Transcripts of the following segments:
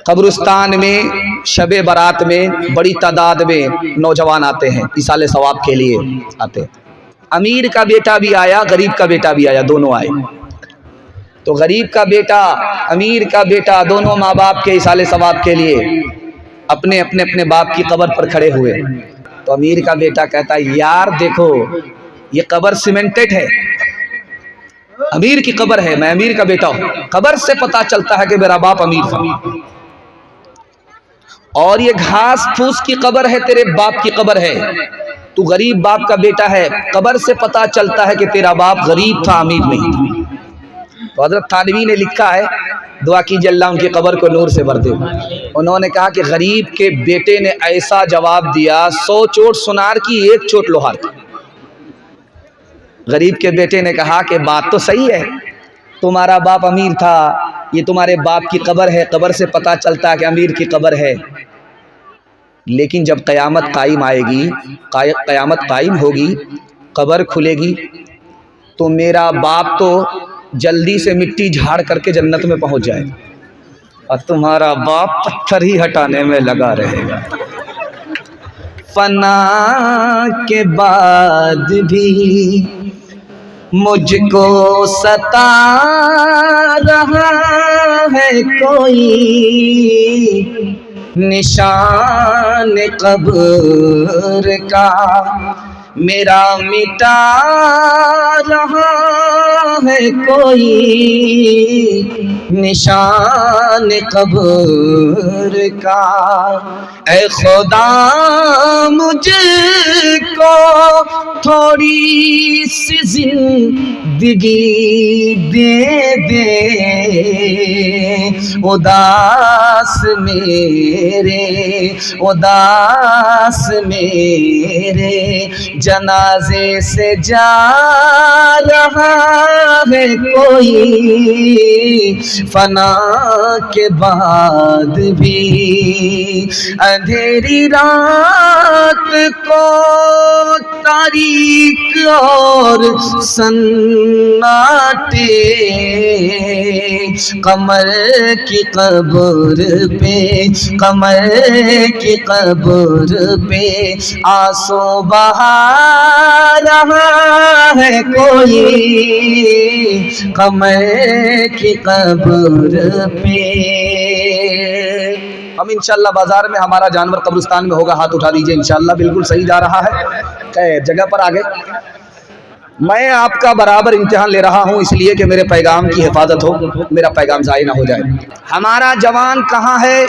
कब्रिस्तान में शबे बारात में बड़ी तादाद में नौजवान आते हैं, इसाले सवाब के लिए आते हैं। अमीर का बेटा भी आया, गरीब का बेटा भी आया, दोनों आए। तो गरीब का बेटा, अमीर का बेटा, दोनों माँ बाप के इसाले सवाब के लिए अपने अपने अपने बाप की कब्र पर खड़े हुए। तो अमीर का बेटा कहता है, यार देखो ये कब्र सीमेंटेड है, अमीर की कब्र है, मैं अमीर का बेटा हूं, कब्र से पता चलता है कि मेरा बाप अमीर था। और ये घास फूस की कब्र है, तेरे बाप की कब्र है, तू गरीब बाप का बेटा है, कब्र से पता चलता है कि तेरा बाप गरीब था, अमीर नहीं था। तो हज़रत थानवी ने लिखा है, दुआ कीजिए अल्लाह उनकी कब्र को नूर से भर दे। उन्होंने कहा कि गरीब के बेटे ने ऐसा जवाब दिया, 100 चोट सुनार की, 1 चोट लोहार की। गरीब के बेटे ने कहा कि बात तो सही है, तुम्हारा बाप अमीर था, ये तुम्हारे बाप की कब्र है, कब्र से पता चलता है कि अमीर की कब्र है, लेकिन जब क़यामत कायम आएगी, क़यामत कायम होगी, कब्र खुलेगी, तो मेरा बाप तो जल्दी से मिट्टी झाड़ करके जन्नत में पहुंच जाए और तुम्हारा बाप पत्थर ही हटाने में लगा रहेगा। फना के बाद भी मुझको सता रहा है कोई, निशान कब्र का मेरा मिटा रहा है कोई, निशान कब्र का। ऐ खुदा मुझको थोड़ी सी जिंदगी दे दे, उदास मेरे, उदास मेरे जनाजे से जा रहा है कोई, फना के बाद भी अंधेरी रात को तारीक और सन्नाटे, कमर की कब्र पे, कमर की कब्र पे आंसू बहा रहा है कोई, कमर की कब्र पे। हम इंशाल्लाह बाजार में, हमारा जानवर कब्रिस्तान में होगा, हाथ उठा दीजिए। इंशाल्लाह बिल्कुल सही जा रहा है, खैर जगह पर आगे। मैं आपका बराबर इम्तिहान ले रहा हूं इसलिए कि मेरे पैगाम की हिफाजत हो, मेरा पैगाम ज़ाया ना हो जाए। हमारा जवान कहाँ है,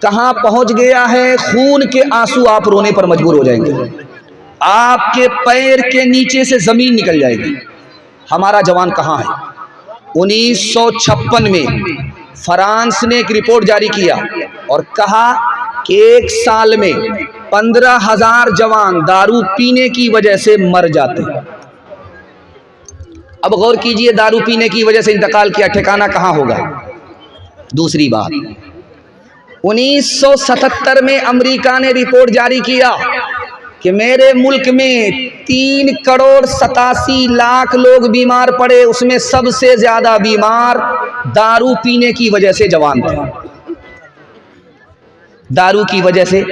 कहाँ पहुंच गया है, खून के आंसू आप रोने पर मजबूर हो जाएंगे, आपके पैर के नीचे से जमीन निकल जाएगी। हमारा जवान कहाँ है? 1956 में फ्रांस ने एक रिपोर्ट जारी किया और कहा कि 1 साल में 15,000 जवान दारू पीने की वजह से मर जाते हैं। अब गौर कीजिए, दारू पीने की वजह से इंतकाल किया, ठिकाना कहाँ होगा? दूसरी बात, 1977 में अमेरिका ने रिपोर्ट जारी किया कि मेरे मुल्क में 3,87,00,000 लोग बीमार पड़े, उसमें सबसे ज्यादा बीमार दारू पीने की वजह से जवान थे। दारू की वजह से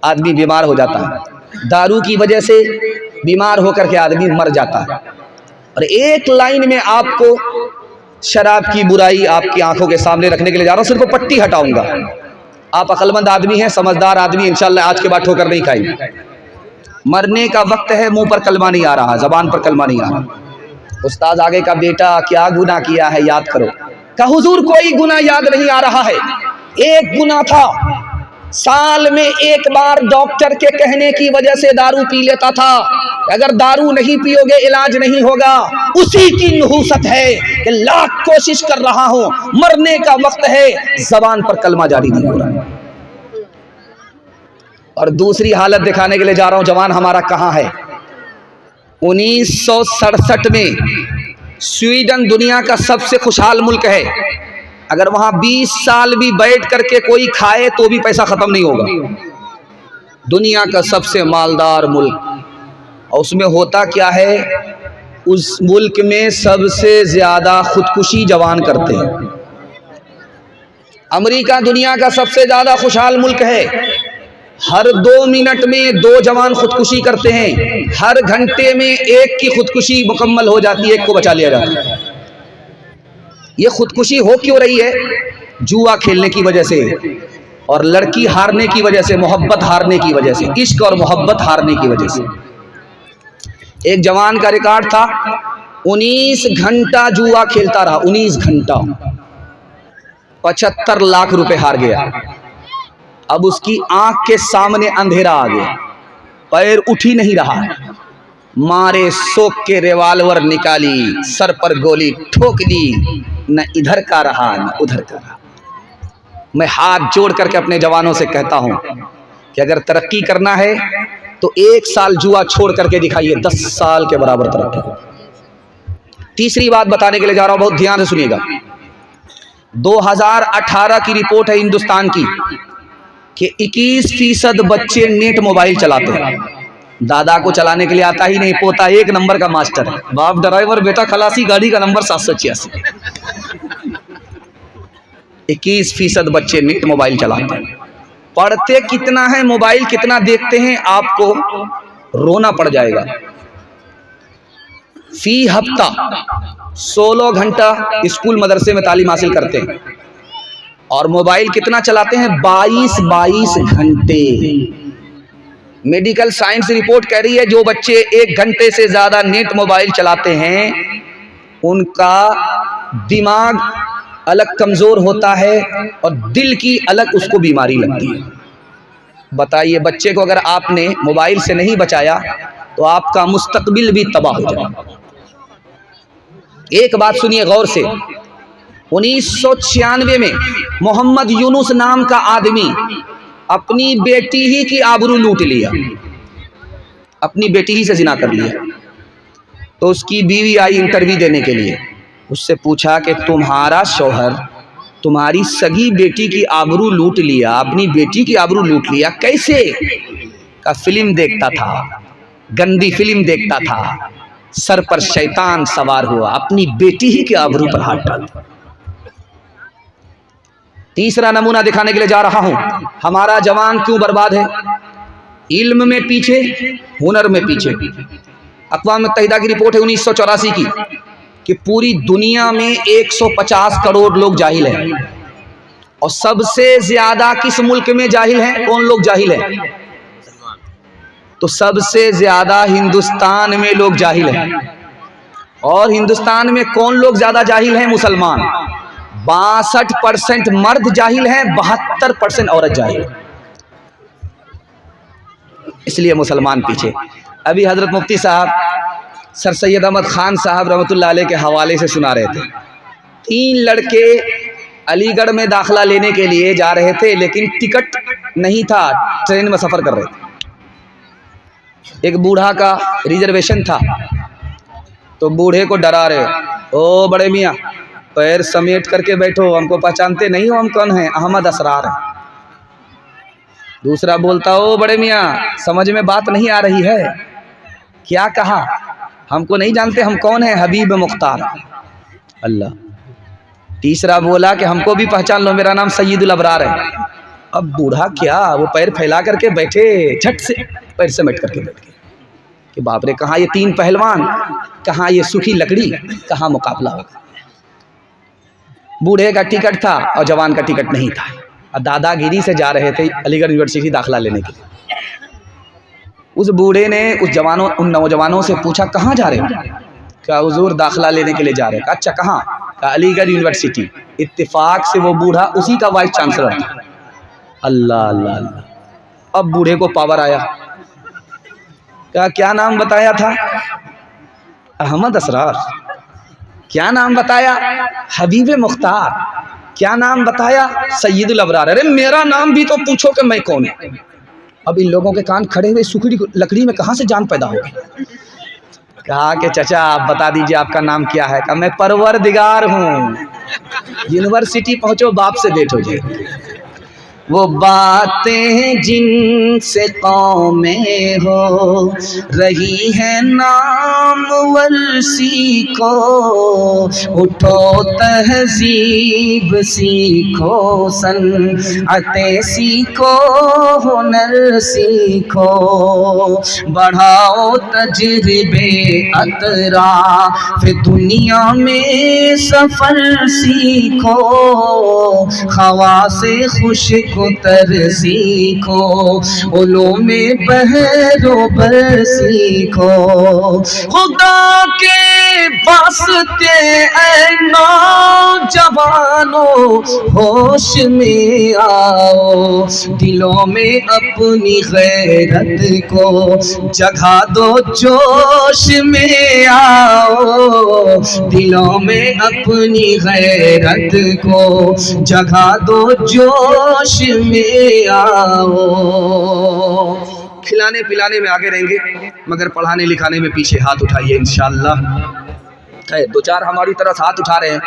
आदमी बीमार हो जाता है, दारू की वजह से बीमार होकर के आदमी मर जाता है। और एक लाइन में आपको शराब की बुराई आपकी आंखों के सामने रखने के लिए जा रहा हूं, सिर्फ पट्टी हटाऊंगा। आप अक्लमंद आदमी हैं, समझदार आदमी, इंशाल्लाह आज के बाद ठोकर नहीं खाएंगे। मरने का वक्त है, मुंह पर कलमा नहीं आ रहा, जबान पर कलमा नहीं आ रहा। उस्ताद आगे का बेटा क्या गुनाह किया है याद करो, का हुजूर कोई गुनाह याद नहीं आ रहा है। एक गुनाह था, साल में एक बार डॉक्टर के कहने की वजह से दारू पी लेता था। अगर दारू नहीं पियोगे इलाज नहीं होगा। उसी की नहुसत है कि लाख कोशिश कर रहा हूं, मरने का वक्त है, जबान पर कलमा जारी नहीं हो रहा है। और दूसरी हालत दिखाने के लिए जा रहा हूं, जवान हमारा कहां है। 1967 में स्वीडन दुनिया का सबसे खुशहाल मुल्क है। अगर वहां 20 साल भी बैठ करके कोई खाए तो भी पैसा खत्म नहीं होगा। दुनिया का सबसे मालदार मुल्क, और उसमें होता क्या है, उस मुल्क में सबसे ज्यादा खुदकुशी जवान करते हैं। अमेरिका दुनिया का सबसे ज़्यादा खुशहाल मुल्क है। हर 2 मिनट में 2 जवान खुदकुशी करते हैं, हर घंटे में एक की खुदकुशी मुकम्मल हो जाती है, एक को बचा लिया जाता है। ये खुदकुशी हो क्यों रही है? जुआ खेलने की वजह से, और लड़की हारने की वजह से, मोहब्बत हारने की वजह से, इश्क और मोहब्बत हारने की वजह से। एक जवान का रिकॉर्ड था, 19 घंटा जुआ खेलता रहा, 19 घंटा, 75 लाख रुपए हार गया। अब उसकी आंख के सामने अंधेरा आ गया, पैर उठ ही नहीं रहा है। मारे शौक के रिवाल्वर निकाली, सर पर गोली ठोक दी, न इधर का रहा न उधर का रहा। मैं हाथ जोड़ करके अपने जवानों से कहता हूं कि अगर तरक्की करना है तो 1 साल जुआ छोड़ करके दिखाइए, 10 साल के बराबर तरक्की। तीसरी बात बताने के लिए जा रहा हूं, बहुत ध्यान से सुनिएगा। 2018 की रिपोर्ट है हिंदुस्तान की कि 21% बच्चे नेट मोबाइल चलाते हैं। दादा को चलाने के लिए आता ही नहीं, पोता 1 नंबर का मास्टर है, बाप ड्राइवर, बेटा खलासी, गाड़ी का नंबर 786। 21% बच्चे नेट मोबाइल चलाते हैं। पढ़ते कितना है, मोबाइल कितना देखते हैं, आपको रोना पड़ जाएगा। फी हफ्ता 16 घंटा स्कूल मदरसे में तालीम हासिल करते हैं, और मोबाइल कितना चलाते हैं? 22 घंटे। मेडिकल साइंस रिपोर्ट कह रही है जो बच्चे 1 घंटे से ज्यादा नेट मोबाइल चलाते हैं उनका दिमाग अलग कमजोर होता है और दिल की अलग उसको बीमारी लगती है। बताइए, बच्चे को अगर आपने मोबाइल से नहीं बचाया तो आपका मुस्तकबिल भी तबाह हो जाएगा। एक बात सुनिए गौर से, 1996 में मोहम्मद यूनुस नाम का आदमी अपनी बेटी ही की आबरू लूट लिया, अपनी बेटी ही से जिना कर लिया। तो उसकी बीवी आई इंटरव्यू देने के लिए, उससे पूछा कि तुम्हारा शौहर तुम्हारी सगी बेटी की आबरू लूट लिया, अपनी बेटी की आबरू लूट लिया, कैसे? का फिल्म देखता था, गंदी फिल्म देखता था, सर पर शैतान सवार हुआ, अपनी बेटी ही के आबरू पर हाथ डाल। तीसरा नमूना दिखाने के लिए जा रहा हूं, हमारा जवान क्यों बर्बाद है? इल्म में पीछे, हुनर में पीछे। अक़वाम मुत्तहिदा की रिपोर्ट है 1984 की कि पूरी दुनिया में 150 करोड़ लोग जाहिल हैं, और सबसे ज्यादा किस मुल्क में जाहिल हैं? कौन लोग जाहिल हैं? तो सबसे ज्यादा हिंदुस्तान में लोग जाहिल हैं। और हिंदुस्तान में कौन लोग ज्यादा जाहिल हैं? मुसलमान। 62% मर्द जाहिल हैं, 72% औरत जाहिल। इसलिए मुसलमान पीछे। अभी हजरत मुफ्ती साहब सर सैयद अहमद खान साहब रहमतुल्लाह अलैह के हवाले से सुना रहे थे। 3 लड़के अलीगढ़ में दाखिला लेने के लिए जा रहे थे, लेकिन टिकट नहीं था, ट्रेन में सफ़र कर रहे थे। एक बूढ़ा का रिजर्वेशन था, तो बूढ़े को डरा रहे, ओ बड़े मियाँ पैर समेट करके बैठो, हमको पहचानते नहीं हो, हम कौन हैं? अहमद असरार हैं। दूसरा बोलता, ओ बड़े मियाँ समझ में बात नहीं आ रही है, क्या कहा? हमको नहीं जानते, हम कौन हैं? हबीब मुख्तार। अल्लाह। तीसरा बोला कि हमको भी पहचान लो, मेरा नाम सैयदुल अबरार है। अब बूढ़ा क्या, वो पैर फैला करके बैठे, झट से पैर समेट करके बैठ गए कि बाप रे, कहाँ ये 3 पहलवान, कहाँ ये सूखी लकड़ी, कहाँ मुकाबला होगा। बूढ़े का टिकट था और जवान का टिकट नहीं था, और दादागिरी से जा रहे थे अलीगढ़ यूनिवर्सिटी दाखिला लेने के लिए। उस बूढ़े ने उन नौजवानों से पूछा, कहाँ जा रहे हो? क्या हुजूर दाखिला लेने के लिए जा रहे हैं। अच्छा कहाँ? का अलीगढ़ यूनिवर्सिटी। इत्तेफाक से वो बूढ़ा उसी का वाइस चांसलर था। अल्लाह अल्लाह अल्लाह। अब बूढ़े को पावर आया, क्या नाम बताया था? अहमद असरार। क्या नाम बताया? हबीब मुख्तार। क्या नाम बताया? सैयदुल अबरार। अरे मेरा नाम भी तो पूछो कि मैं कौन हूँ। अब इन लोगों के कान खड़े हुए, सूखी लकड़ी में कहाँ से जान पैदा होगी। कहा कि चाचा आप बता दीजिए आपका नाम क्या है? कहा मैं परवरदिगार हूँ। यूनिवर्सिटी पहुँचो, बाप से भेंट हो जाए। वो बातें जिनसे कौमें हो रही है नामवर सीखो, उठो तहजीब सीखो, सनअतें सीखो, हुनर सीखो, बढ़ाओ तजर्बे अतराफ दुनिया में सफर सीखो, हवा से खुशक तर सीखो, उलूमे बहरोबर सीखो। खुदा के वास्ते ऐ नौजवानों होश में आओ, दिलों में अपनी गैरत को जगा दो, जोश में आओ, दिलों में अपनी गैरत को जगा दो, जोश में आओ। खिलाने पिलाने में आगे रहेंगे मगर पढ़ाने लिखाने में पीछे हाथ उठाइए इंशाअल्लाह। है दो चार हमारी तरफ हाथ उठा रहे हैं,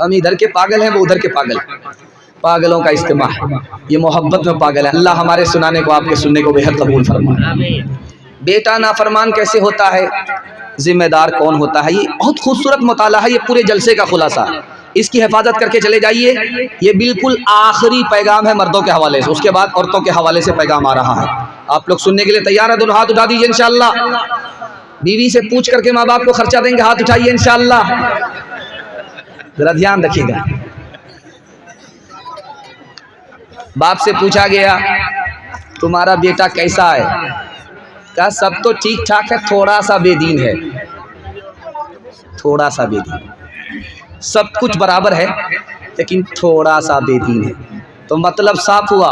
हम इधर के पागल हैं, वो उधर के पागल, पागलों का इस्तेमा है, ये मोहब्बत में पागल है। अल्लाह हमारे सुनाने को आपके सुनने को बेहद कबूल फरमाए। बेटा नाफरमान कैसे होता है, जिम्मेदार कौन होता है, ये बहुत खूबसूरत मुताला है, ये पूरे जलसे का खुलासा। इसकी हिफाजत करके चले जाइए। ये बिल्कुल आखिरी पैगाम है मर्दों के हवाले से, उसके बाद औरतों के हवाले से पैगाम आ रहा है। आप लोग सुनने के लिए तैयार है? दोनों हाथ उठा दीजिए इंशाअल्लाह। बीवी से पूछ करके माँ बाप को खर्चा देंगे, हाथ उठाइए इंशाअल्लाह। जरा ध्यान रखिएगा। बाप से पूछा गया तुम्हारा बेटा कैसा है, कहा सब तो ठीक ठाक है, थोड़ा सा बेदीन है, थोड़ा सा बेदीन, सब कुछ बराबर है लेकिन थोड़ा सा बेदीन है। तो मतलब साफ हुआ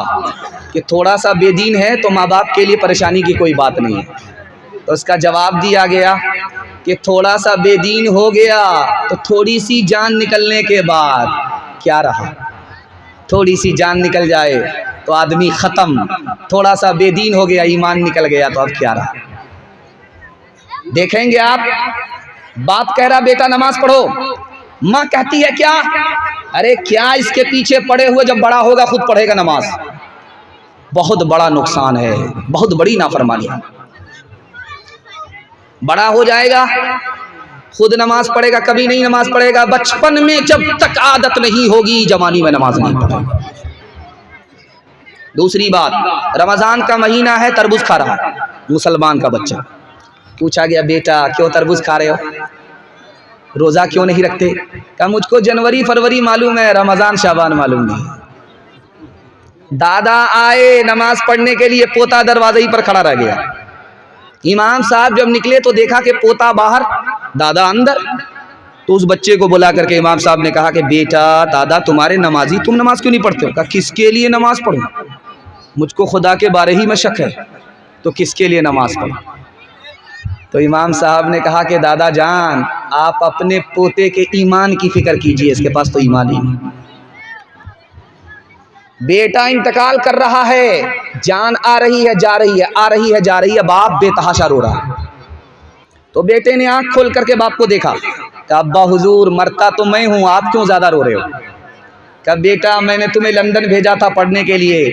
कि थोड़ा सा बेदीन है तो माँ बाप के लिए परेशानी की कोई बात नहीं है। तो उसका जवाब दिया गया कि थोड़ा सा बेदीन हो गया तो थोड़ी सी जान निकलने के बाद क्या रहा, थोड़ी सी जान निकल जाए तो आदमी ख़त्म, थोड़ा सा बेदीन हो गया, ईमान निकल गया तो अब क्या रहा। देखेंगे आप, बाप कह रहा बेटा नमाज पढ़ो, माँ कहती है क्या, अरे क्या इसके पीछे पड़े हुए, जब बड़ा होगा खुद पढ़ेगा नमाज। बहुत बड़ा नुकसान है, बहुत बड़ी नाफरमानी है। बड़ा हो जाएगा खुद नमाज पढ़ेगा, कभी नहीं नमाज पढ़ेगा। बचपन में जब तक आदत नहीं होगी जवानी में नमाज नहीं पढ़ेगा। दूसरी बात, रमज़ान का महीना है, तरबूज खा रहा है मुसलमान का बच्चा। पूछा गया बेटा क्यों तरबूज खा रहे हो, रोज़ा क्यों नहीं रखते, क्या मुझको जनवरी फरवरी मालूम है, रमज़ान शाबान मालूम नहीं। दादा आए नमाज पढ़ने के लिए, पोता दरवाजे ही पर खड़ा रह गया। इमाम साहब जब निकले तो देखा कि पोता बाहर, दादा अंदर। तो उस बच्चे को बुला करके इमाम साहब ने कहा कि बेटा दादा तुम्हारे नमाजी, तुम नमाज क्यों नहीं पढ़ते हो। कहा किसके लिए नमाज पढ़ूं, मुझको खुदा के बारे ही में शक है, तो किसके लिए नमाज पढ़ूं। तो इमाम साहब ने कहा कि दादा जान आप अपने पोते के ईमान की फिक्र कीजिए, इसके पास तो ईमान ही नहीं। बेटा इंतकाल कर रहा है, जान आ रही है जा रही है, आ रही है जा रही है, बाप बेतहाशा रो रहा है। तो बेटे ने आंख खोल करके बाप को देखा, कहा अब्बा हुजूर मरता तो मैं हूँ, आप क्यों ज़्यादा रो रहे हो। कहा बेटा मैंने तुम्हें लंदन भेजा था पढ़ने के लिए,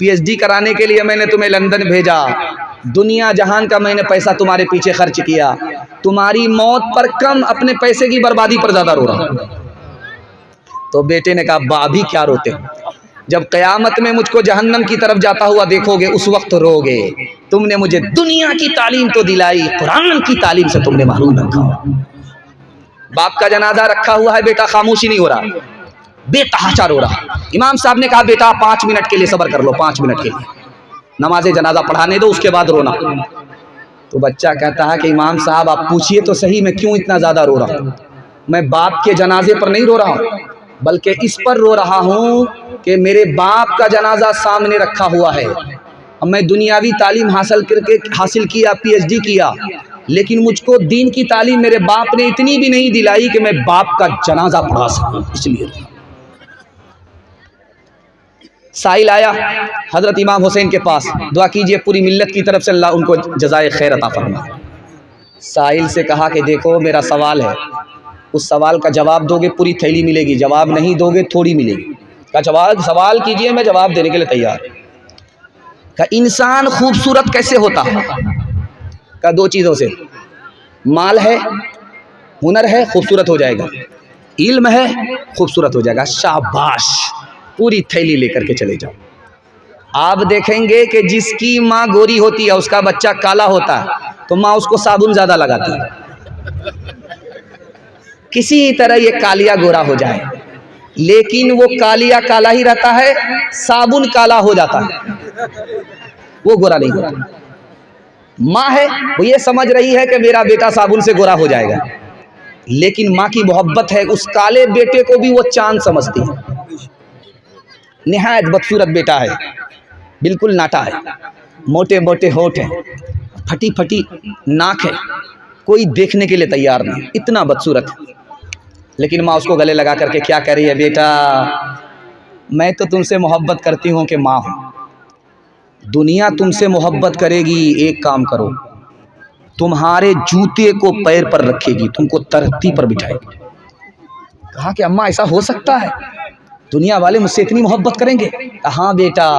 पीएचडी कराने के लिए मैंने तुम्हें लंदन भेजा, दुनिया जहान का मैंने पैसा तुम्हारे पीछे खर्च किया, तुम्हारी मौत पर कम अपने पैसे की बर्बादी पर ज़्यादा रो रहा हूँ। तो बेटे ने कहा अब्बा अभी क्या रोते हो, जब क़यामत में मुझको जहन्नम की तरफ जाता हुआ देखोगे उस वक्त रोगे। तुमने मुझे दुनिया की तालीम तो दिलाई, कुरान की तालीम से तुमने महरूम रखा। बाप का जनाजा रखा हुआ है, बेटा खामोशी नहीं हो रहा, बेतहाशा रो रहा। इमाम साहब ने कहा बेटा 5 मिनट के लिए सब्र कर लो, 5 मिनट के लिए नमाज जनाजा पढ़ाने दो, उसके बाद रोना। तो बच्चा कहता है कि इमाम साहब आप पूछिए तो सही मैं क्यों इतना ज़्यादा रो रहा हूँ। मैं बाप के जनाजे पर नहीं रो रहा हूँ, बल्कि इस पर रो रहा हूँ कि मेरे बाप का जनाजा सामने रखा हुआ है। अब मैं दुनियावी तालीम हासिल किया, पीएचडी किया, लेकिन मुझको दीन की तालीम मेरे बाप ने इतनी भी नहीं दिलाई कि मैं बाप का जनाजा पढ़ा सकूँ, इसलिए। साहिल आया हज़रत इमाम हुसैन के पास, दुआ कीजिए पूरी मिल्लत की तरफ से अल्लाह उनको जज़ाए खैर अता फरमाए। साहिल से कहा कि देखो मेरा सवाल है, उस सवाल का जवाब दोगे पूरी थैली मिलेगी, जवाब नहीं दोगे थोड़ी मिलेगी। का सवाल कीजिए, मैं जवाब देने के लिए तैयार। का इंसान खूबसूरत कैसे होता है? का दो चीज़ों से, माल है, हुनर है, खूबसूरत हो जाएगा। इल्म है, खूबसूरत हो जाएगा। शाबाश, पूरी थैली लेकर के चले जाओ। आप देखेंगे कि जिसकी माँ गोरी होती है उसका बच्चा काला होता है तो माँ उसको साबुन ज़्यादा लगाती है, किसी तरह ये कालिया गोरा हो जाए, लेकिन वो कालिया काला ही रहता है, साबुन काला हो जाता है, वो गोरा नहीं होता। माँ है वो ये समझ रही है कि मेरा बेटा साबुन से गोरा हो जाएगा, लेकिन माँ की मोहब्बत है, उस काले बेटे को भी वो चांद समझती है। निहायत बदसूरत बेटा है, बिल्कुल नाटा है, मोटे मोटे होठ हैं, फटी फटी नाक है, कोई देखने के लिए तैयार नहीं, इतना बदसूरत है। लेकिन माँ उसको गले लगा करके क्या कह रही है, बेटा मैं तो तुमसे मोहब्बत करती हूँ कि माँ हूँ, दुनिया तुमसे मोहब्बत करेगी, एक काम करो, तुम्हारे जूते को पैर पर रखेगी, तुमको धरती पर बिठाएगी। कहा कि अम्मा ऐसा हो सकता है, दुनिया वाले मुझसे इतनी मोहब्बत करेंगे? हाँ बेटा,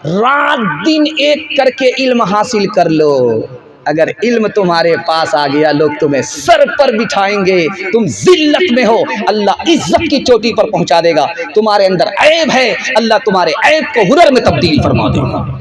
रात दिन एक करके इल्म हासिल कर लो, अगर इल्म तुम्हारे पास आ गया लोग तुम्हें सर पर बिठाएंगे, तुम जिल्लत में हो अल्लाह इज्जत की चोटी पर पहुंचा देगा, तुम्हारे अंदर ऐब है अल्लाह तुम्हारे ऐब को हुनर में तब्दील फरमा देगा।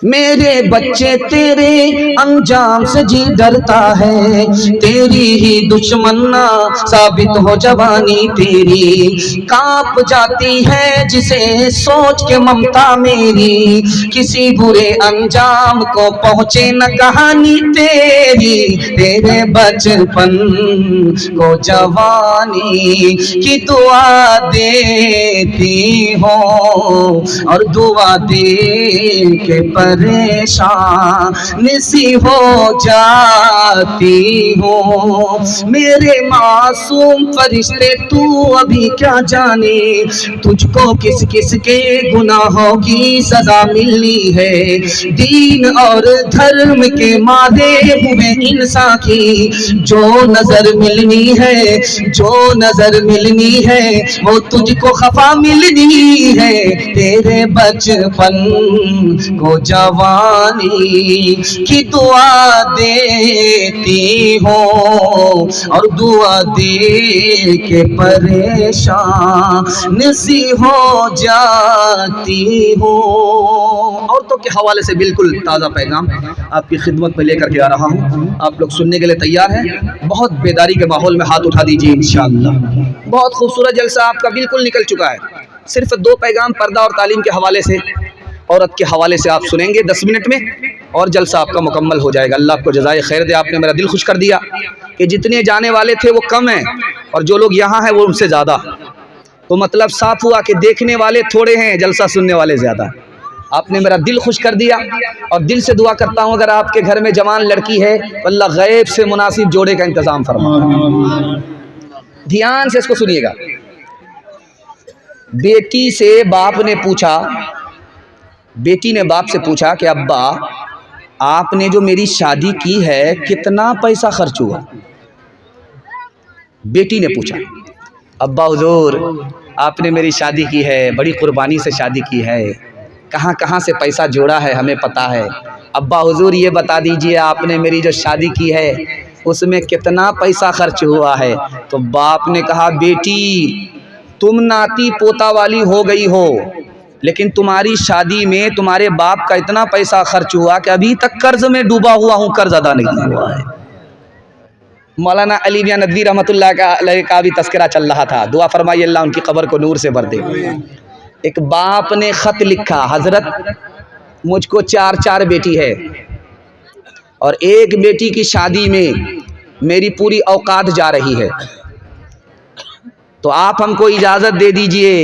मेरे बच्चे तेरे अंजाम से जी डरता है, तेरी ही दुश्मना साबित हो जवानी तेरी, कांप जाती है जिसे सोच के ममता मेरी, किसी बुरे अंजाम को पहुँचे न कहानी तेरी, तेरे बचपन को जवानी की दुआ देती हो और दुआ दे के परेशान सी हो जाती हो। मेरे मासूम फरिश्ते तू अभी क्या जाने, तुझको किस किस के गुनाहों की सजा मिलनी है, दीन और धर्म के मारे हुए इंसान की जो नजर मिलनी है, जो नजर मिलनी है वो तुझको खफा मिलनी है, तेरे बचपन को जवानी की दुआ देती हो और दुआ दे के परेशान सी हो जाती हो। औरतों के हवाले से बिल्कुल ताज़ा पैगाम आपकी खिदमत में लेकर के आ रहा हूँ, आप लोग सुनने के लिए तैयार हैं? बहुत बेदारी के माहौल में हाथ उठा दीजिए इंशाअल्लाह। बहुत खूबसूरत जलसा आपका बिल्कुल निकल चुका है, सिर्फ दो पैगाम पर्दा और तालीम के हवाले से, औरत के हवाले से आप सुनेंगे 10 मिनट में और जलसा आपका मुकम्मल हो जाएगा। अल्लाह आपको जज़ाए खैर दे, आपने मेरा दिल खुश कर दिया कि जितने जाने वाले थे वो कम हैं और जो लोग यहाँ हैं वो उनसे ज़्यादा, तो मतलब साफ हुआ कि देखने वाले थोड़े हैं, जलसा सुनने वाले ज़्यादा। आपने मेरा दिल खुश कर दिया और दिल से दुआ करता हूँ अगर आपके घर में जवान लड़की है तो अल्लाह गैब से मुनासिब जोड़े का इंतज़ाम फरमा। ध्यान से इसको सुनिएगा। बेटी से बाप ने पूछा, बेटी ने बाप से पूछा कि अब्बा आपने जो मेरी शादी की है कितना पैसा खर्च हुआ? बेटी ने पूछा, अब्बा हुजूर आपने मेरी शादी की है, बड़ी कुर्बानी से शादी की है, कहाँ कहाँ से पैसा जोड़ा है हमें पता है, अब्बा हुजूर ये बता दीजिए आपने मेरी जो शादी की है उसमें कितना पैसा खर्च हुआ है? तो बाप ने कहा, बेटी तुम नाती पोता वाली हो गई हो, लेकिन तुम्हारी शादी में तुम्हारे बाप का इतना पैसा खर्च हुआ कि अभी तक कर्ज में डूबा हुआ हूँ, कर्ज अदा नहीं हुआ है। मौलाना अली मियां नदवी रहमतुल्लाह का भी तस्करा चल रहा था, दुआ फरमाइए अल्लाह उनकी कब्र को नूर से भर दे। एक बाप ने ख़त लिखा, हज़रत मुझको 4 बेटी है और एक बेटी की शादी में मेरी पूरी औकात जा रही है, तो आप हमको इजाज़त दे दीजिए।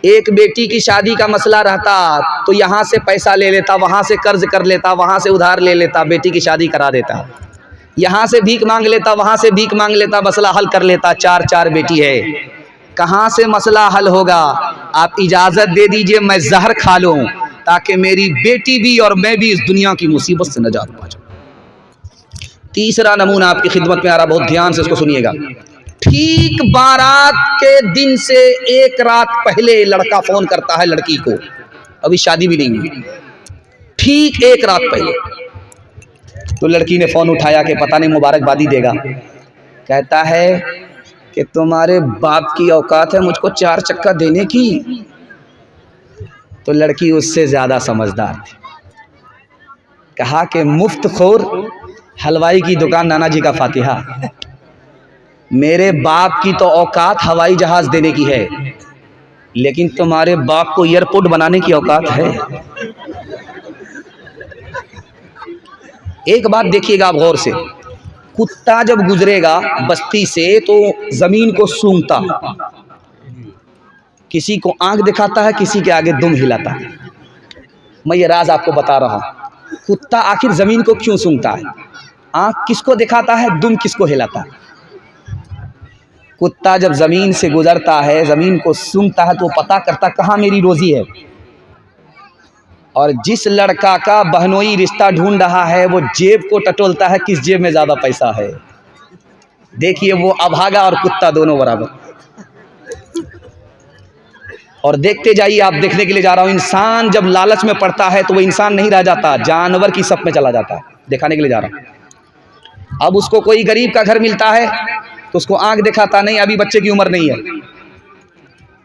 एक बेटी की शादी का मसला रहता तो यहाँ से पैसा ले लेता, वहाँ से कर्ज कर लेता, वहाँ से उधार ले लेता, बेटी की शादी करा देता, यहाँ से भीख मांग लेता, वहाँ से भीख मांग लेता, मसला हल कर लेता। 4 बेटी है, कहाँ से मसला हल होगा? आप इजाज़त दे दीजिए मैं जहर खा लूँ ताकि मेरी बेटी भी और मैं भी इस दुनिया की मुसीबत से नजात पा जाऊँ। तीसरा नमूना आपकी खिदमत में आ रहा, बहुत ध्यान से इसको सुनिएगा। ठीक बारात के दिन से एक रात पहले लड़का फोन करता है लड़की को, अभी शादी भी नहीं हुई, ठीक एक रात पहले। तो लड़की ने फोन उठाया कि पता नहीं मुबारकबादी देगा। कहता है कि तुम्हारे बाप की औकात है मुझको 4 चक्का देने की। तो लड़की उससे ज्यादा समझदार थी, कहा कि मुफ्त खोर हलवाई की दुकान नाना जी का फातिहा, मेरे बाप की तो औकात हवाई जहाज देने की है, लेकिन तुम्हारे बाप को एयरपोर्ट बनाने की औकात है। एक बात देखिएगा आप गौर से, कुत्ता जब गुजरेगा बस्ती से तो जमीन को सूंघता, किसी को आंख दिखाता है, किसी के आगे दुम हिलाता है। मैं ये राज आपको बता रहा हूं, कुत्ता आखिर जमीन को क्यों सूंघता है, आंख किसको दिखाता है, दुम किसको हिलाता है। कुत्ता जब जमीन से गुजरता है, जमीन को सूंघता है, तो पता करता कहाँ मेरी रोजी है। और जिस लड़का का बहनोई रिश्ता ढूंढ रहा है वो जेब को टटोलता है, किस जेब में ज्यादा पैसा है। देखिए वो अभागा और कुत्ता दोनों बराबर। और देखते जाइए, आप देखने के लिए जा रहा हूं, इंसान जब लालच में पड़ता है तो वो इंसान नहीं रह जाता, जानवर की सप में चला जाता है। दिखाने के लिए जा रहा हूं। अब उसको कोई गरीब का घर मिलता है तो उसको आंख दिखाता नहीं, अभी बच्चे की उम्र नहीं है।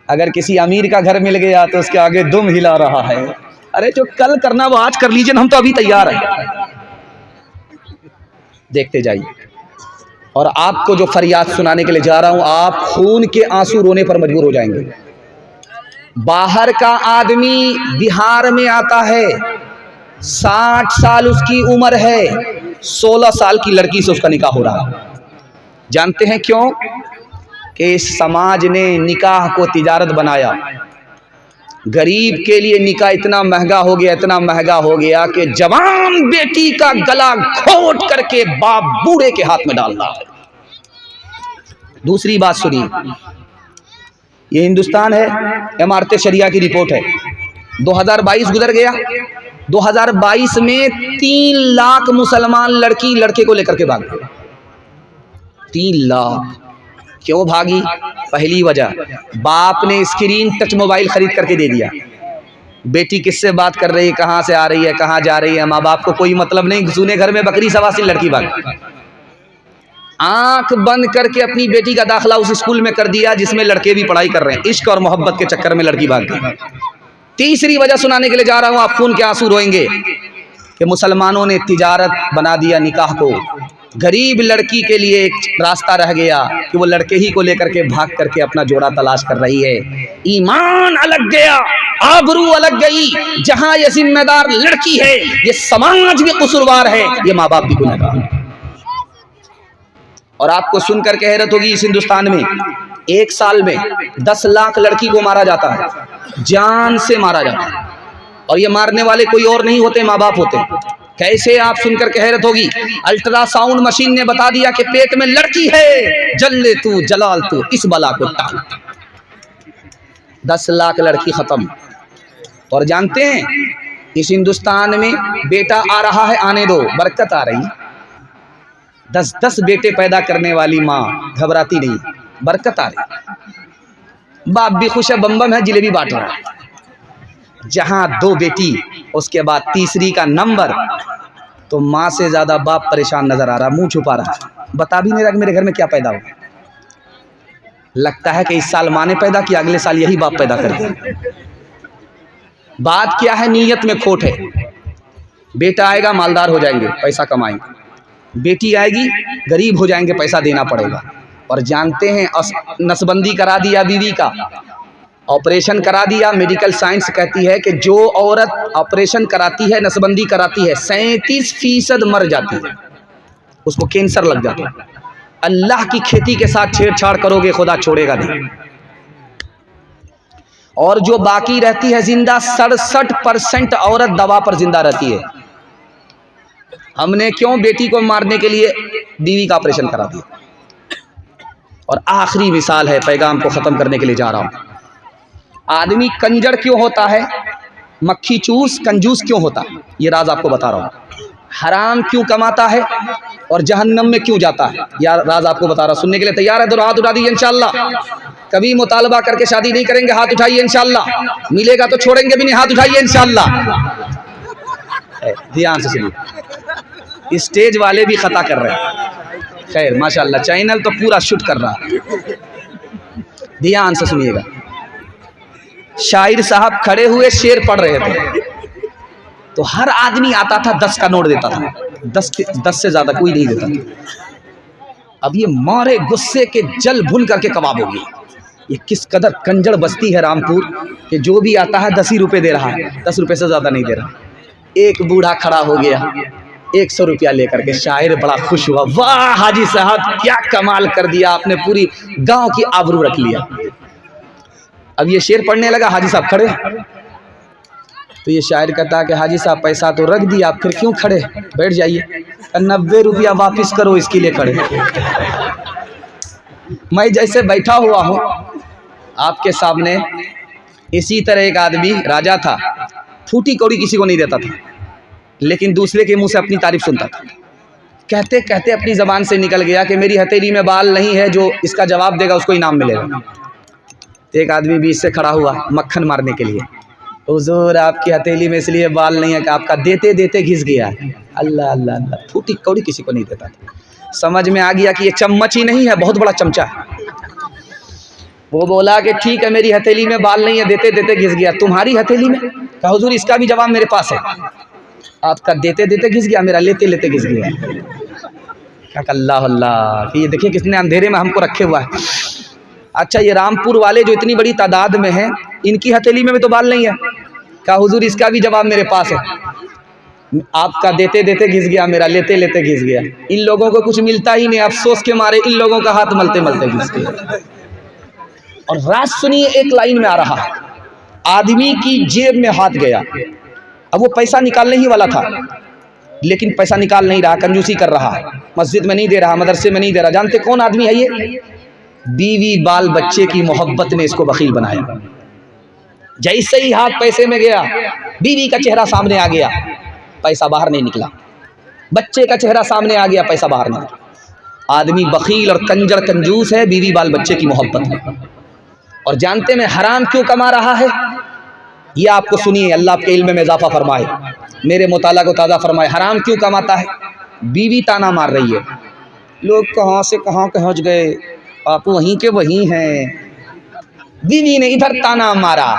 अगर किसी अमीर का घर मिल गया तो उसके आगे दुम हिला रहा है, अरे जो कल करना वो आज कर लीजिए, हम तो अभी तैयार हैं। देखते जाइए। और आपको जो फरियाद सुनाने के लिए जा रहा हूं, आप खून के आंसू रोने पर मजबूर हो जाएंगे। बाहर का आदमी बिहार में आता है, 60 साल उसकी उम्र है, 16 साल की लड़की से उसका निकाह हो रहा है। जानते हैं क्यों? कि इस समाज ने निकाह को तिजारत बनाया। गरीब के लिए निकाह इतना महंगा हो गया, इतना महंगा हो गया कि जवान बेटी का गला घोंट करके बाप बूढ़े के हाथ में डाल रहा है। दूसरी बात सुनिए, ये हिंदुस्तान है, इमारत शरिया की रिपोर्ट है। 2022 गुजर गया, 2022 में 3 लाख मुसलमान लड़की लड़के को लेकर के भाग गए। 3 लाख। क्यों भागी? पहली वजह, बाप ने स्क्रीन टच मोबाइल खरीद करके दे दिया। बेटी किससे बात कर रही है, कहाँ से आ रही है, कहाँ जा रही है, माँ बाप को कोई मतलब नहीं। सुने घर में बकरी सवासी, लड़की भाग। आंख बंद करके अपनी बेटी का दाखिला उस स्कूल में कर दिया जिसमें लड़के भी पढ़ाई कर रहे हैं। इश्क और मोहब्बत के चक्कर में लड़की भाग गई। तीसरी वजह सुनाने के लिए जा रहा हूं, आप खून के आंसू रोएंगे कि मुसलमानों ने तिजारत बना दिया निकाह को। गरीब लड़की के लिए एक रास्ता रह गया कि वो लड़के ही को लेकर के भाग करके अपना जोड़ा तलाश कर रही है। ईमान अलग गया, आबरू अलग गई। जहां ये जिम्मेदार लड़की है, ये समाज भी कसूरवार है, ये माँ बाप भी गुनहगार। और आपको सुनकर के हैरत होगी, इस हिंदुस्तान में एक साल में 10 लाख लड़की को मारा जाता है, जान से मारा जाता है। और ये मारने वाले कोई और नहीं होते, माँ बाप होते। कैसे? आप सुनकर के हैरत होगी। अल्ट्रासाउंड मशीन ने बता दिया कि पेट में लड़की है, जल्ले तू जलाल तू, इस बला को टाल। 10 लाख लड़की खत्म। और जानते हैं इस हिंदुस्तान में बेटा आ रहा है, आने दो, बरकत आ रही। 10-10 बेटे पैदा करने वाली माँ घबराती नहीं, बरकत आ रही। बाप भी खुश है, बम बम है, जिलेबी बांट रहा है। जहां 2 बेटी, उसके बाद तीसरी का नंबर, तो माँ से ज्यादा बाप परेशान नजर आ रहा, मुंह छुपा रहा, बता भी नहीं रहा कि मेरे घर में क्या पैदा होगा। लगता है कि इस साल माँ ने पैदा किया, अगले साल यही बाप पैदा कर दिया। बात क्या है? नीयत में खोट है। बेटा आएगा, मालदार हो जाएंगे, पैसा कमाएंगे। बेटी आएगी, गरीब हो जाएंगे, पैसा देना पड़ेगा। और जानते हैं नसबंदी करा दिया बीवी का, ऑपरेशन करा दिया। मेडिकल साइंस कहती है कि जो औरत ऑपरेशन कराती है, नसबंदी कराती है, 37% मर जाती है, उसको कैंसर लग जाता है। अल्लाह की खेती के साथ छेड़छाड़ करोगे, खुदा छोड़ेगा नहीं। और जो बाकी रहती है जिंदा, 67% औरत दवा पर जिंदा रहती है। हमने क्यों बेटी को मारने के लिए बीवी का ऑपरेशन करा दिया। और आखिरी मिसाल है, पैगाम को ख़त्म करने के लिए जा रहा हूँ। आदमी कंजर क्यों होता है, मक्खी चूस कंजूस क्यों होता है, ये राज आपको बता रहा हूँ। हराम क्यों कमाता है, और जहन्नम में क्यों जाता है। यार राज आपको बता रहा, सुनने के लिए तैयार है तो हाथ उठा दीजिए इंशाअल्लाह। कभी मुतालबा करके शादी नहीं करेंगे, हाथ उठाइए इंशाअल्लाह। मिलेगा तो छोड़ेंगे भी नहीं, हाथ उठाइए इंशाअल्लाह। ध्यान से सुनिए, स्टेज वाले भी खता कर रहे हैं। खैर माशाअल्लाह, चैनल तो पूरा शूट कर रहा है। ध्यान से सुनिएगा, शायर साहब खड़े हुए शेर पढ़ रहे थे, तो हर आदमी आता था 10 का नोट देता था, 10 से ज्यादा कोई नहीं देता था। अब ये मारे गुस्से के जल भुन करके कबाब होगी। ये किस कदर कंजड़ बस्ती है रामपुर कि जो भी आता है 10 ही रुपये दे रहा है, 10 रुपये से ज़्यादा नहीं दे रहा। एक बूढ़ा खड़ा हो गया 100 रुपया लेकर के, शायर बड़ा खुश हुआ, वाह हाजी साहब क्या कमाल कर दिया आपने, पूरी गांव की आबरू रख लिया। अब ये शेर पढ़ने लगा, हाजी साहब खड़े, तो ये शायर कहता है कि हाजी साहब पैसा तो रख दिया, आप फिर क्यों खड़े, बैठ जाइए। 90 रुपया वापिस करो, इसके लिए खड़े। मैं जैसे बैठा हुआ हूँ आपके सामने, इसी तरह एक आदमी राजा था, फूटी कौड़ी किसी को नहीं देता था, लेकिन दूसरे के मुंह से अपनी तारीफ सुनता था। कहते कहते अपनी ज़बान से निकल गया कि मेरी हथेली में बाल नहीं है, जो इसका जवाब देगा उसको इनाम मिलेगा। एक आदमी बीच से खड़ा हुआ मक्खन मारने के लिए, हुजूर आपकी हथेली में इसलिए बाल नहीं है कि आपका देते देते घिस गया। अल्लाह अल्लाह अल्लाह, फूटी कौड़ी किसी को नहीं देता था। समझ में आ गया कि ये चम्मच ही नहीं है, बहुत बड़ा चमचा है। वो बोला कि ठीक है मेरी हथेली में बाल नहीं है, देते देते घिस गया, तुम्हारी हथेली में? कहा हुजूर इसका भी जवाब मेरे पास है, आपका देते देते घिस गया, मेरा लेते लेते घिस गया। क्या अल्लाह अल्लाह, कि ये देखिए कितने अंधेरे में हमको रखे हुआ है। अच्छा ये रामपुर वाले जो इतनी बड़ी तादाद में हैं, इनकी हथेली में भी तो बाल नहीं है। कहा हुजूर इसका भी जवाब मेरे पास है, आपका देते देते घिस गया, मेरा लेते लेते घिस गया। इन लोगों को कुछ मिलता ही नहीं, अफसोस के मारे इन लोगों का हाथ मलते मलते घिस गया। और राज सुनिए, एक लाइन में आ रहा है, आदमी की जेब में हाथ गया, अब वो पैसा निकालने ही वाला था, लेकिन पैसा निकाल नहीं रहा, कंजूसी कर रहा है, मस्जिद में नहीं दे रहा, मदरसे में नहीं दे रहा। जानते कौन आदमी है ये? बीवी बाल बच्चे की मोहब्बत ने इसको बखील बनाया। जैसे ही हाथ पैसे में गया, बीवी का चेहरा सामने आ गया, पैसा बाहर नहीं निकला, बच्चे का चेहरा सामने आ गया, पैसा बाहर नहीं निकला। आदमी बखील और कंजर कंजूस है बीवी बाल बच्चे की मोहब्बत में। और जानते में हराम क्यों कमा रहा है? ये आपको सुनिए, अल्लाह आपके इल्म में इजाफा फरमाए, मेरे मुताला को ताज़ा फरमाए। हराम क्यों कमाता है? बीवी ताना मार रही है, लोग कहाँ से कहाँ पहुँच गए, आप वहीं के वहीं हैं। बीवी ने इधर ताना मारा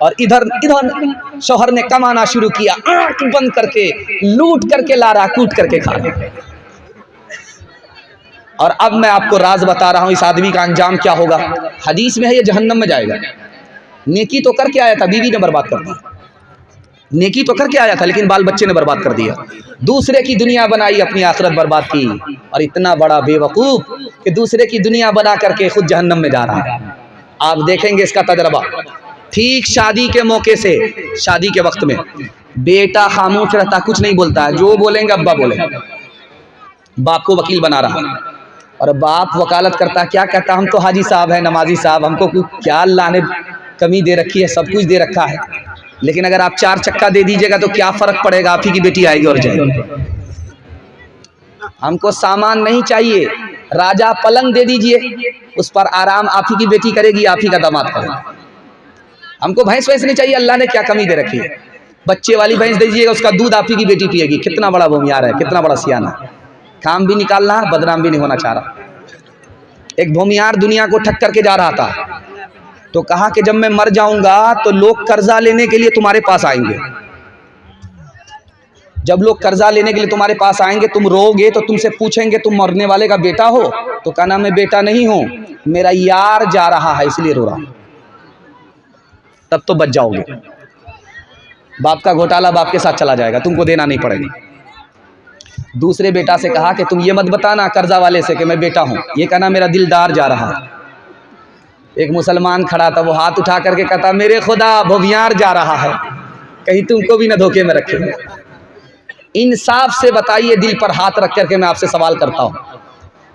और इधर इधर शौहर ने कमाना शुरू किया, आंख बंद करके लूट करके ला रहा, कूट करके खा रहा। और अब मैं आपको राज बता रहा हूँ, इस आदमी का अंजाम क्या होगा। हदीस में है ये जहन्नम में जाएगा। नेकी तो करके आया था, बीवी ने बर्बाद कर दिया। नेकी तो करके आया था, लेकिन बाल बच्चे ने बर्बाद कर दिया। दूसरे की दुनिया बनाई, अपनी आखिरत बर्बाद की। और इतना बड़ा बेवकूफ़ कि दूसरे की दुनिया बना करके खुद जहन्नम में जा रहा है। आप देखेंगे इसका तजर्बा। ठीक शादी के मौके से, शादी के वक्त में बेटा खामोश रहता, कुछ नहीं बोलता है, जो बोलेंगे अब्बा बोले। बाप को वकील बना रहा, और बाप वकालत करता, क्या कहता, हम तो हाजी साहब हैं, नमाजी साहब, हमको क्या अल्लाह ने कमी दे रखी है, सब कुछ दे रखा है, लेकिन अगर आप 4 चक्का दे दीजिएगा तो क्या फ़र्क पड़ेगा, आप ही की बेटी आएगी और जाएगी। हमको सामान नहीं चाहिए, राजा पलंग दे दीजिए, उस पर आराम आप ही की बेटी करेगी, आप ही का दामाद करेगा। हमको भैंस वैंस नहीं चाहिए, अल्लाह ने क्या कमी दे रखी है, बच्चे वाली भैंस दे दीजिएगा, उसका दूध आप ही की बेटी पिएगी। कितना बड़ा भूमियार है, कितना बड़ा सियाना, काम भी निकालना, बदनाम भी नहीं होना चाह रहा। एक भूमियार दुनिया को ठक करके जा रहा था, तो कहा कि जब मैं मर जाऊंगा तो लोग कर्जा लेने के लिए तुम्हारे पास आएंगे। जब लोग कर्जा लेने के लिए तुम्हारे पास आएंगे, तुम रोगे तो तुमसे पूछेंगे तुम मरने वाले का बेटा हो, तो कहना मैं बेटा नहीं हूं, मेरा यार जा रहा है इसलिए रो रहा हूं। तब तो बच जाओगे। बाप का घोटाला बाप के साथ चला जाएगा, तुमको देना नहीं पड़ेगा। दूसरे बेटा से कहा कि तुम ये मत बताना कर्जा वाले से कि मैं बेटा हूं, ये कहना मेरा दिलदार जा रहा है। एक मुसलमान खड़ा था, वो हाथ उठा करके कहता मेरे खुदा भुवियार जा रहा है, कहीं तुमको भी न धोखे में रखे। इंसाफ से बताइए, दिल पर हाथ रख करके मैं आपसे सवाल करता हूँ,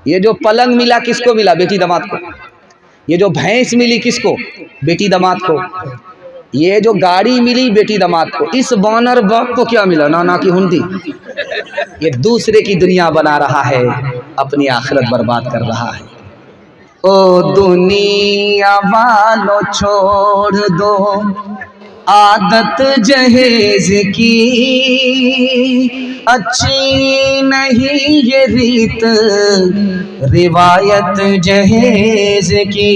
ये जो पलंग मिला किसको मिला? बेटी दामाद को। ये जो भैंस मिली किसको? बेटी दामाद को। ये जो गाड़ी मिली बेटी दामाद को, इस बॉनर बाप को क्या मिला? नाना की हुंडी। ये दूसरे की दुनिया बना रहा है, अपनी आखिरत बर्बाद कर रहा है। ओ दुनिया वालों छोड़ दो आदत जहेज की, अच्छी नहीं ये रीत रिवायत जहेज की।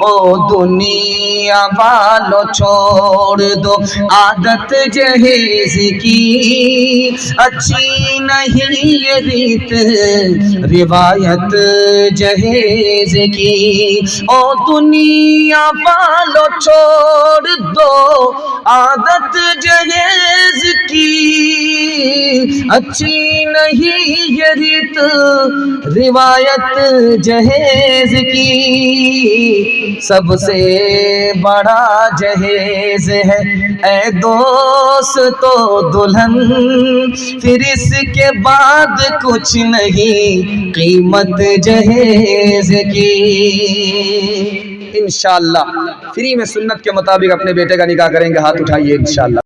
ओ दुनिया वालों छोड़ दो आदत जहेज की, अच्छी नहीं ये रीत रिवायत जहेज की। ओ दुनिया वालों छोड़ दो आदत जहेज की, अच्छी नहीं ये रीत रिवायत जहेज की। सबसे बड़ा जहेज है ऐ दोस्तों दुल्हन, फिर इसके बाद कुछ नहीं कीमत जहेज की। इंशाअल्लाह फ्री में सुन्नत के मुताबिक अपने बेटे का निकाह करेंगे। हाथ उठाइए इंशाअल्लाह।